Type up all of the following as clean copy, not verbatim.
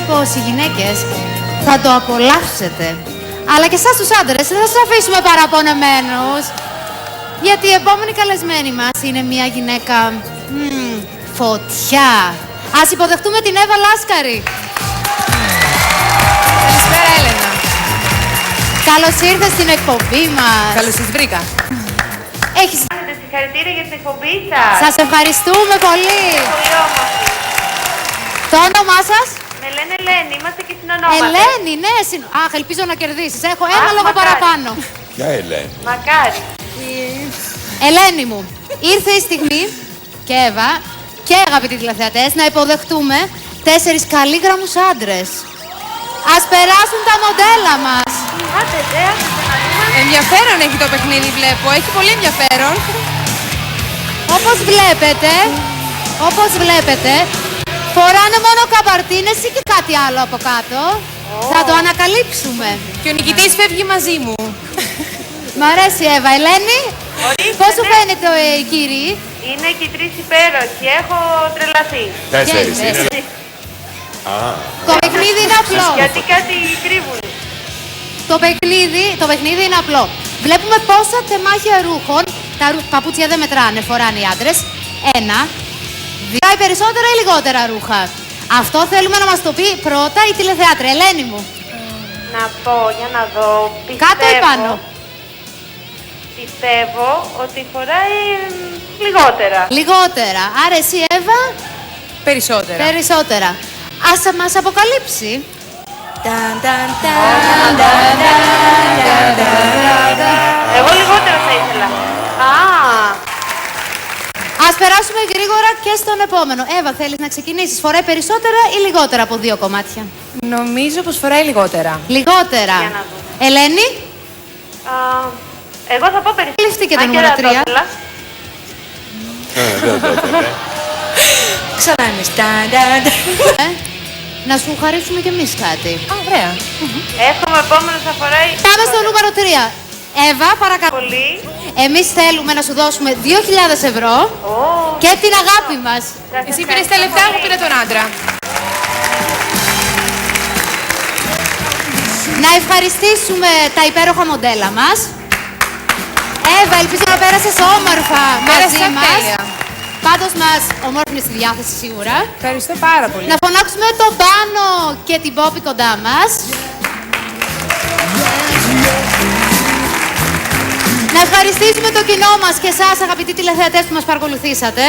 πως οι γυναίκες θα το απολαύσετε. Αλλά και εσάς τους άντρες δεν θα σας αφήσουμε παραπονεμένους. Γιατί η επόμενη καλεσμένη μας είναι μια γυναίκα φωτιά. Ας υποδεχτούμε την Εύα Λάσκαρη. Καλησπέρα, Έλενα. Καλώς ήρθες στην εκπομπή μας. Καλώς σας βρήκα. Έχεις... Συγχαρητήρια για την εκπομπή σας. Σας ευχαριστούμε πολύ. Πολύ όμορφη. Το όνομά σας? Με λένε Ελένη, είμαστε και στην ονόματα. Ελένη, ναι. Αχ, ελπίζω να κερδίσεις. Έχω ένα λόγο μακάρι. παραπάνω. Ποια Ελένη? Μακάρι. Ελένη μου, ήρθε η στιγμή και Εύα και αγαπητοί τηλεθεατές να υποδεχτούμε 4 καλήγραμμους άντρες. Ας περάσουν τα μοντέλα μας. Άντε, να δούμε. Ενδιαφέρον έχει το παιχνίδι, βλέπω. Έχει πολύ ενδιαφέρον. Όπως βλέπετε, φοράνε μόνο καπαρτίνες ή και κάτι άλλο από κάτω. Θα το ανακαλύψουμε. Και ο νικητής φεύγει μαζί μου. Μ' αρέσει η Εύα. Ελένη, Ορίστε, πώς σου ναι. φαίνεται οι κύριοι? Είναι και οι 3 υπέροχοι. Έχω τρελαθεί. 4 είναι. Το παιχνίδι είναι απλό. Γιατί κάτι κρύβουν. Το παιχνίδι είναι απλό. Βλέπουμε πόσα τεμάχια ρούχων, τα παπούτσια δεν μετράνε, φοράνε οι άντρες. 1, 2 ή περισσότερα ή λιγότερα ρούχα. Αυτό θέλουμε να μας το πει πρώτα η τηλεθεάτρια. Ελένη μου. Να πω, για να δω. Κάτω ή πάνω? Πιστεύω ότι φοράει λιγότερα. Λιγότερα. Άρα εσύ, Εύα, Περισσότερα. περισσότερα. Ας μας αποκαλύψει. Εγώ λιγότερα θα ήθελα. Ας περάσουμε γρήγορα και στον επόμενο. Εύα, θέλεις να ξεκινήσεις? Φοράει περισσότερα ή λιγότερα από 2 κομμάτια? Νομίζω πως φοράει λιγότερα. Λιγότερα. Για να δούμε. Ελένη, Εγώ θα πω περισσότερο. ληφτεί και το Αν νούμερο δεν 3. το ήθελα. Δεν το ήθελε. Ξανά εμείς. Να σου χαρίσουμε κι εμείς κάτι. Α, ωραία. Εύχομαι επόμενος θα φοράει Πάμε στο νούμερο 3. Εύα, παρακαλώ. πολύ. Εμείς θέλουμε να σου δώσουμε 2.000 ευρώ και την αγάπη μας. Σας Εσύ πήρες ευχαριστώ τα λεφτά, πολύ. εγώ πήρα τον άντρα. Να ευχαριστήσουμε τα υπέροχα μοντέλα μας. Εύα, ελπίζω να πέρασες όμορφα μαζί Πέρασα μας. τέλεια. Πάντως μας ομόρφινες στη διάθεση σίγουρα. Ευχαριστώ πάρα πολύ. Να φωνάξουμε τον Πάνο και την Πόπη κοντά μας. Να ευχαριστήσουμε το κοινό μας και εσάς, αγαπητοί τηλεθεατές που μας παρακολουθήσατε.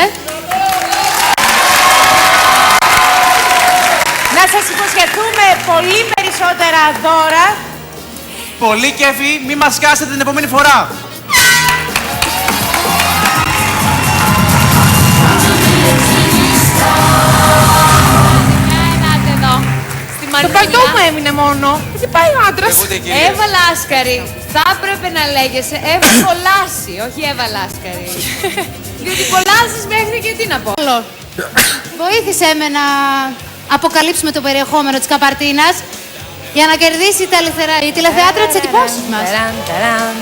Να σας υποσχεθούμε πολύ περισσότερα δώρα. Πολύ κέφι, μη μας σκάσετε την επόμενη φορά. Ελάτε εδώ. Στη Το παλτό μου έμεινε μόνο. Τι πάει ο άντρας. Εύα Λάσκαρη. Θα έπρεπε να λέγεσαι Εύα Κολάση, όχι Εύα Λάσκαρη. Διότι κολλάζεις μέχρι και τι να πω. Βοήθησέ με να αποκαλύψουμε το περιεχόμενο της καπαρτίνας για να κερδίσει η τηλεθεάτρια της εντυπώσεις μας. Ταραν, ταραν.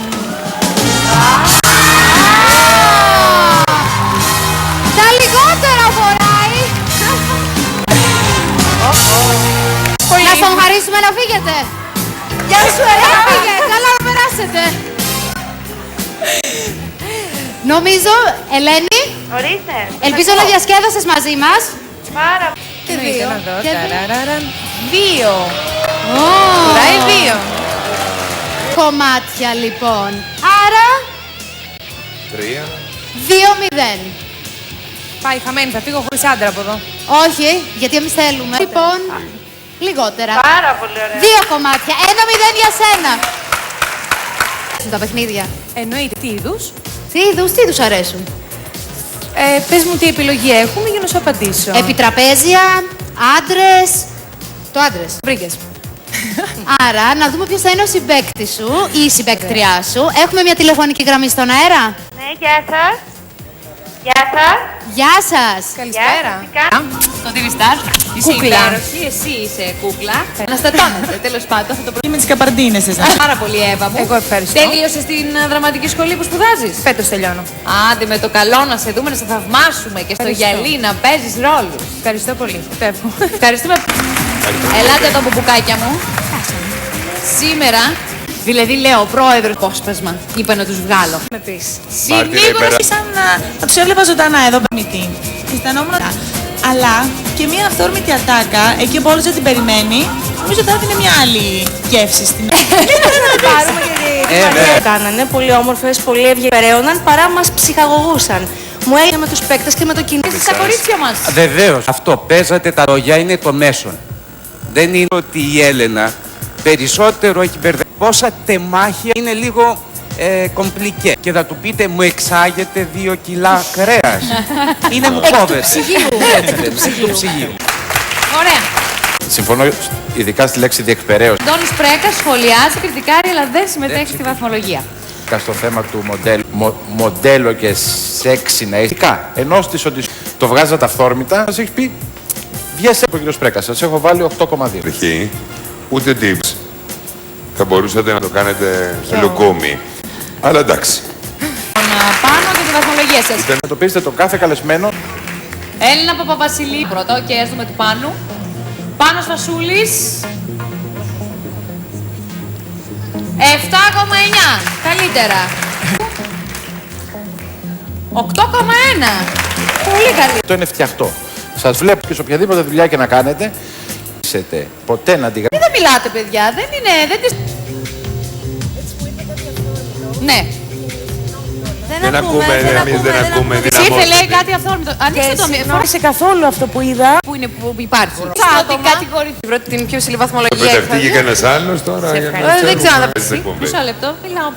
Τα λιγότερα φοράει. Να στον χαρίσουμε να φύγετε. Γεια σου, έφυγε. Καλά να περάσετε. Νομίζω, Ελένη, Ορίστε. ελπίζω να διασκέδασες μαζί μας. Πάρα Και 2. Να δω. Και 2. Ταραραραν. 2. Φοράει 2. Κομμάτια λοιπόν. Άρα 3. 2-0. Πάει χαμένη, θα φύγω χωρίς άντρα από εδώ. Όχι, γιατί εμείς θέλουμε. Λοιπόν, λιγότερα. Πάρα πολύ ωραία. 2 κομμάτια. 1-0 για σένα. Τα παιχνίδια. Εννοείται. Τι είδους. Τι είδους αρέσουν? Πες μου τι επιλογή έχουμε για να σου απαντήσω. Επιτραπέζια, άντρες. Το άντρες. Βρήκες. Άρα, να δούμε ποιος θα είναι ο συμπαίκτης σου ή η συμπαίκτριά σου. Έχουμε μια τηλεφωνική γραμμή στον αέρα. Ναι, γεια σας. Γεια σας. Γεια σας. Καλησπέρα. Γεια σας, τι κάνετε? Στο TV Star. Είσαι Κούκλα. υπέροχη, εσύ είσαι κούκλα. Αναστατώνετε, τέλος πάντων. Θα το Και με τις καπαρτίνες εσάς. Πάρα πολύ, Εύα μου. Εγώ ευχαριστώ. Τελείωσες την δραματική σχολή που σπουδάζεις? Φέτος τελειώνω. Άντε με το καλό να σε δούμε, να σε θαυμάσουμε και στο Ευχαριστώ. γυαλί να παίζεις ρόλους. Ευχαριστώ πολύ. Φεύγω. Ευχαριστούμε. Έλα Κάτσε το μπουμπουκάκια μου. Σήμερα, δηλαδή λέω, πρόεδρο απόσπασμα, είπα να τους βγάλω. Με πεις. Μάρτυρα Συνήγορο υπέρα. Σαν να τους έβλεπα ζωντανά εδώ πέντε. Αισθανόμουν. Αλλά και μια αυθόρμητη ατάκα, εκεί όπου όλος δεν την περιμένει, νομίζω θα έδινε μια άλλη γεύση στην. Πάρουμε και τι κάνανε, πολύ όμορφες, πολύ ευγεραίωναν, παρά μας ψυχαγωγούσαν. Μου έγινε με τους παίκτες και με το κοινό. Στα κορίτσια μας. Βεβαίως. Αυτό παίζατε τα λόγια είναι το μέσον. Δεν είναι ότι η Έλενα περισσότερο έχει μπερδευτεί. Πόσα τεμάχια είναι λίγο κομπλικέ. Και θα του πείτε μου εξάγετε 2 κιλά κρέας. Είναι μου κόβεται. Του ψυγείου. Ωραία. Συμφωνώ ειδικά στη λέξη διεκπαιρέωση. Αντώνης Πρέκας σχολιάζει, κριτικάρει, αλλά δεν συμμετέχει στη βαθμολογία. Στο θέμα του μοντέλο και σεξι να είσαι. Ενώ στις το βγάζατε αυθόρμητα, σας έχει πει βγες από ο κύριος Πρέκας, σας έχω βάλει 8,2. Αρχή, ούτε tips. Θα μπορούσατε να το κάνετε λουκούμι. Αλλά εντάξει. Πάνω και τη βαθμολογία σας. Αντιμετωπίζετε το κάθε καλεσμένο. Έλληνα Παπαβασιλή. Πρώτα, και έστω με του Πάνου. Πάνος Φασούλης. 7,9. Καλύτερα. 8,1. Πολύ καλύτερα. Αυτό είναι φτιαχτό. Σας βλέπω και σε οποιαδήποτε δουλειά και να κάνετε. Ποτέ να τη Δεν μιλάτε, παιδιά. Δεν είναι. Δεν τις... Ναι. Δεν ακούμε, εμείς δεν ακούμε. Ψήφε λέει κάτι αυθόρμητο. Ανοίξτε το Δεν μικρόφωνο. άρεσε καθόλου αυτό που είδα. Που υπάρχει. Στην κατηγορία. Την πρώτη, την πιο ψηλή Θα βαθμολογία. πεταχτεί και κανένας άλλος τώρα. Δεν ξέρω αν θα Μισό λεπτό. Μιλάω.